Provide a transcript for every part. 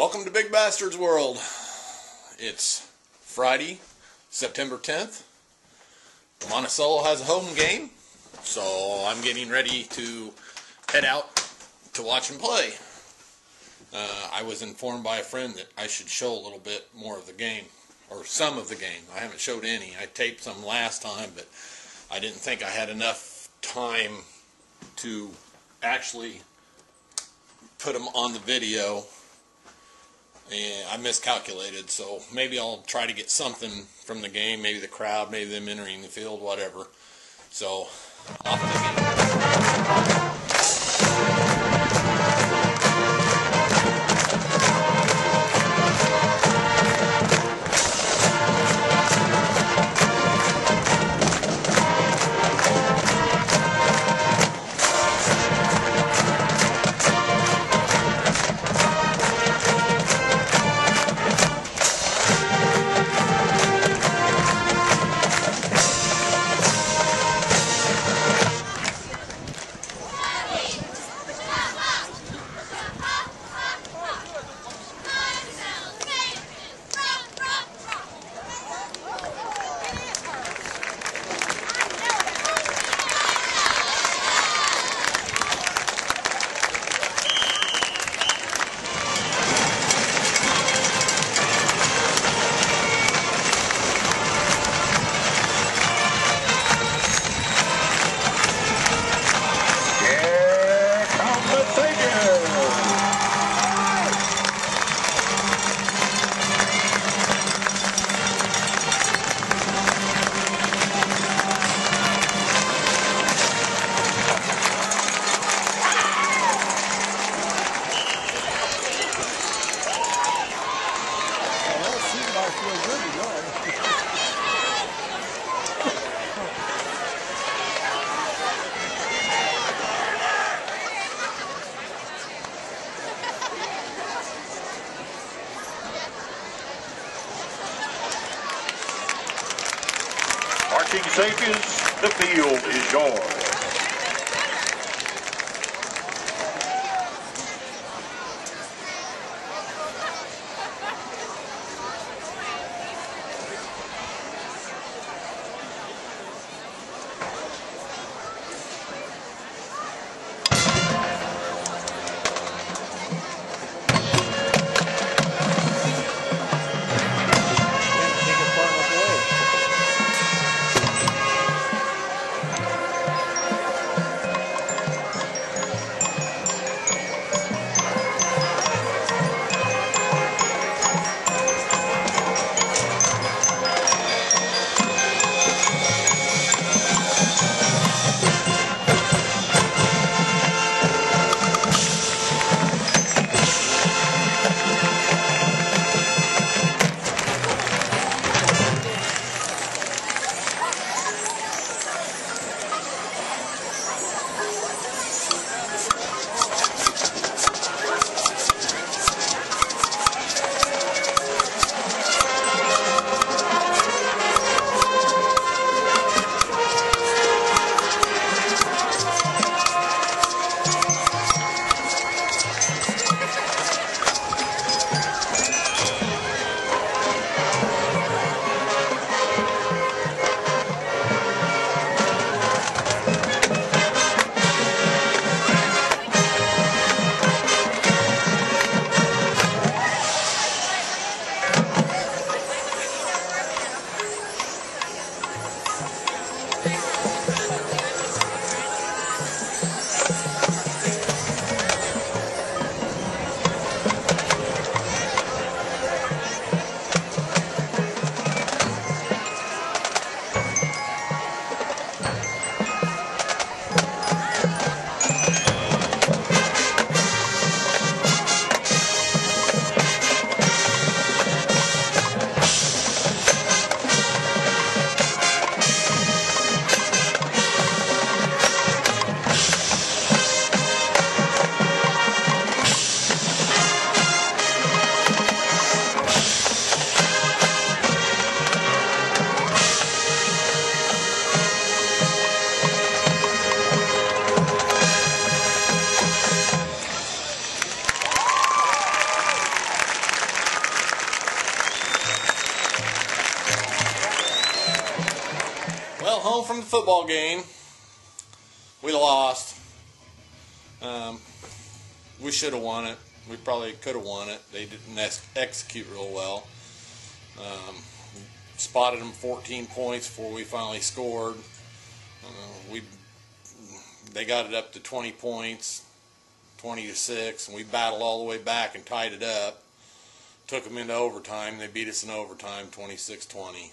Welcome to Big Bastards World. It's Friday, September 10th. Monticello has a home game, so I'm getting ready to head out to watch them play. I was informed by a friend that I should show a little bit more of the game, or some of the game. I haven't showed any. I taped some last time, but I didn't think I had enough time to actually put them on the video, and I miscalculated, so maybe I'll try to get something from the game, maybe the crowd, maybe them entering the field, whatever. So, off to the game. Marching Sages, the field is yours. home from the football game. We lost. We should have won it. We probably could have won it. They didn't execute real well. Spotted them 14 points before we finally scored. They got it up to 20 points, 20-6, and we battled all the way back and tied it up. Took them into overtime. They beat us in overtime, 26-20.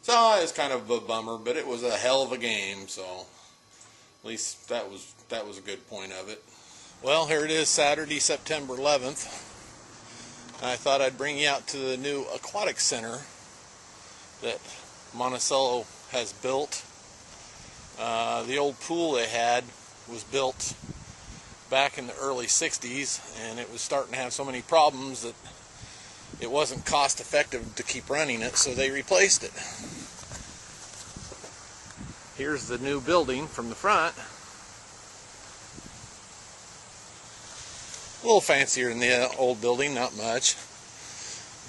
So it was kind of a bummer, but it was a hell of a game. So at least that was a good point of it. Well, here it is, Saturday, September 11th. I thought I'd bring you out to the new aquatic center that Monticello has built. The old pool they had was built back in the early 60s, and it was starting to have so many problems that it wasn't cost effective to keep running it, so they replaced it. Here's the new building from the front. A little fancier than the old building, not much.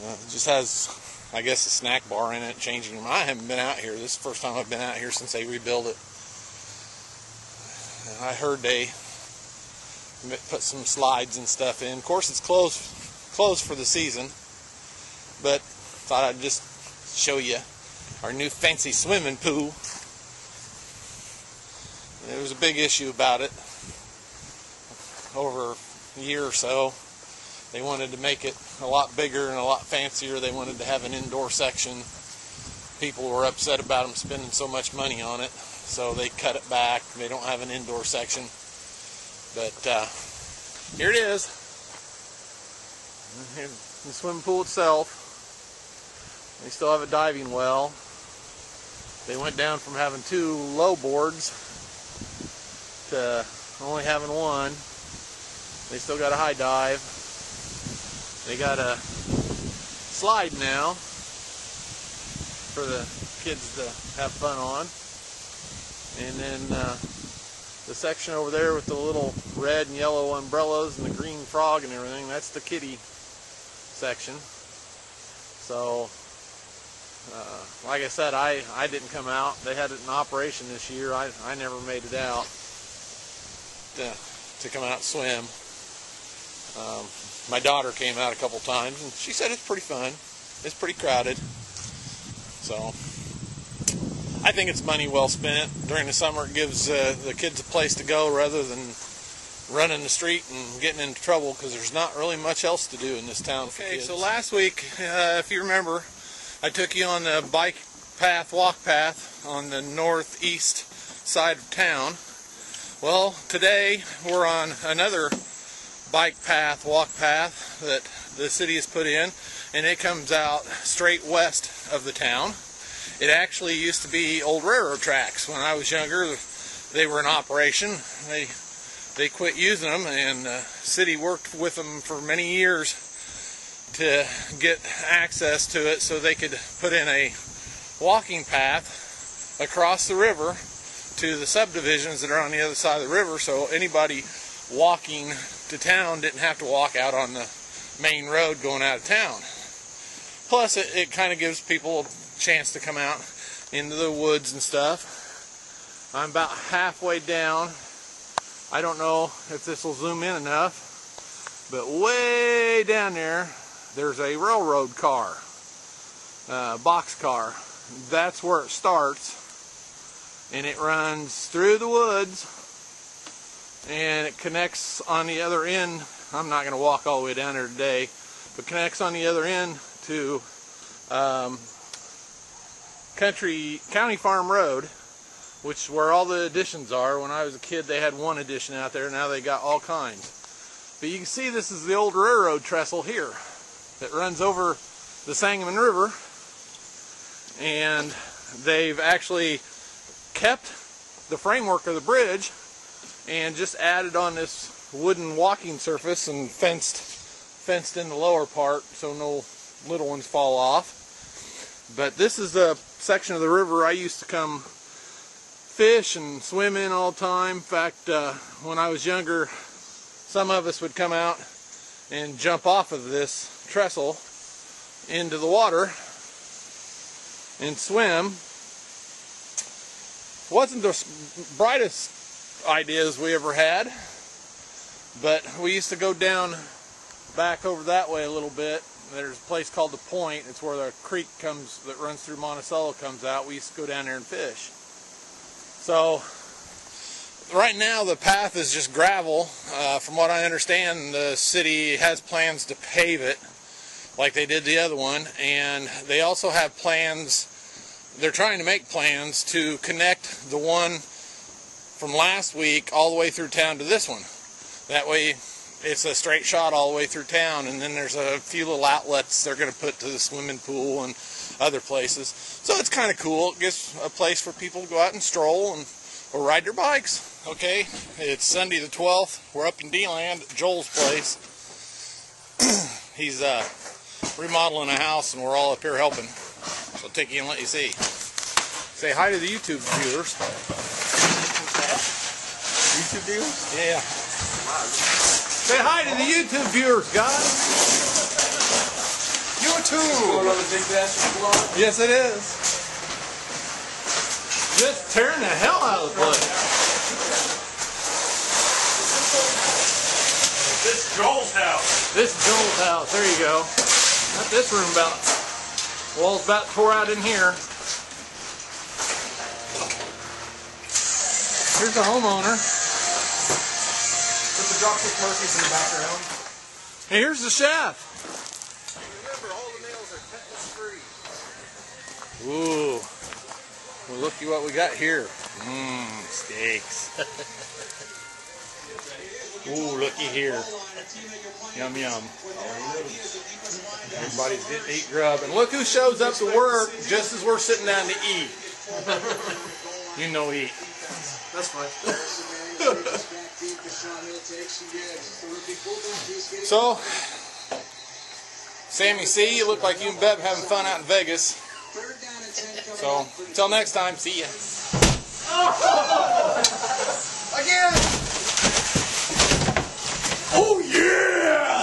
It just has, I guess, a snack bar in it, changing room. I haven't been out here. This is the first time I've been out here since they rebuilt it. I heard they put some slides and stuff in. Of course, it's closed for the season, but thought I'd just show you our new fancy swimming pool. There was a big issue about it over a year or so. They wanted to make it a lot bigger and a lot fancier. They wanted to have an indoor section. People were upset about them spending so much money on it, so they cut it back. They don't have an indoor section. But here it is. Here's the swimming pool itself. They still have a diving well. They went down from having 2 low boards to only having 1. They still got a high dive. They got a slide now for the kids to have fun on. And then the section over there with the little red and yellow umbrellas and the green frog and everything, that's the kiddie section. So, like I said, I didn't come out. They had it in operation this year. I never made it out to come out and swim. My daughter came out a couple times, and she said it's pretty fun. It's pretty crowded. So, I think it's money well spent. During the summer, it gives the kids a place to go rather than running the street and getting into trouble, because there's not really much else to do in this town for kids. So last week, if you remember, I took you on the bike path, walk path on the northeast side of town. Well, today we're on another bike path, walk path that the city has put in, and it comes out straight west of the town. It actually used to be old railroad tracks. When I was younger, they were in operation. They quit using them, and the city worked with them for many years to get access to it so they could put in a walking path across the river to the subdivisions that are on the other side of the river, so anybody walking to town didn't have to walk out on the main road going out of town. Plus, it kind of gives people a chance to come out into the woods and stuff. I'm about halfway down. I don't know if this will zoom in enough, but way down there, there's a railroad car, box car. That's where it starts, and it runs through the woods, and it connects on the other end. I'm not going to walk all the way down there today, but connects on the other end to County Farm Road, which is where all the additions are. When I was a kid, they had one addition out there. Now they got all kinds. But you can see this is the old railroad trestle here that runs over the Sangamon River, and they've actually kept the framework of the bridge and just added on this wooden walking surface and fenced in the lower part so no little ones fall off. But this is the section of the river I used to come fish and swim in all the time. In fact, when I was younger, some of us would come out and jump off of this trestle into the water and swim. Wasn't the brightest ideas we ever had, but we used to go down back over that way a little bit. There's a place called the Point. It's where the creek comes that runs through Monticello comes out. We used to go down there and fish. So right now the path is just gravel. From what I understand, the city has plans to pave it like they did the other one, and they also have plans, they're trying to make plans to connect the one from last week all the way through town to this one. That way it's a straight shot all the way through town, and then there's a few little outlets they're going to put to the swimming pool and other places. So it's kind of cool. It gives a place for people to go out and stroll and or ride their bikes. Okay, it's Sunday the 12th. We're up in D-Land at Joel's place. He's remodeling a house, and we're all up here helping. So I'll take you and let you see. Say hi to the YouTube viewers. YouTube viewers? Yeah. Say hi to the YouTube viewers, guys. YouTube. Yes, it is. Just tearing the hell out of the place. This is Joel's house. This is Joel's house. There you go. Not this room about. Wall's about tore out in here. Here's the homeowner. With the dropkick Murphys in the background. And here's the chef. Remember, all the nails are cut and free. Ooh. Well, looky what we got here. Steaks. Ooh, looky here. Yum, yum. Everybody's getting to eat grub. And look who shows up to work just as we're sitting down to eat. You know eat. That's fine. So, Sammy C, you look like you and Bev having fun out in Vegas. So, until next time, see ya. Again! Oh, yeah!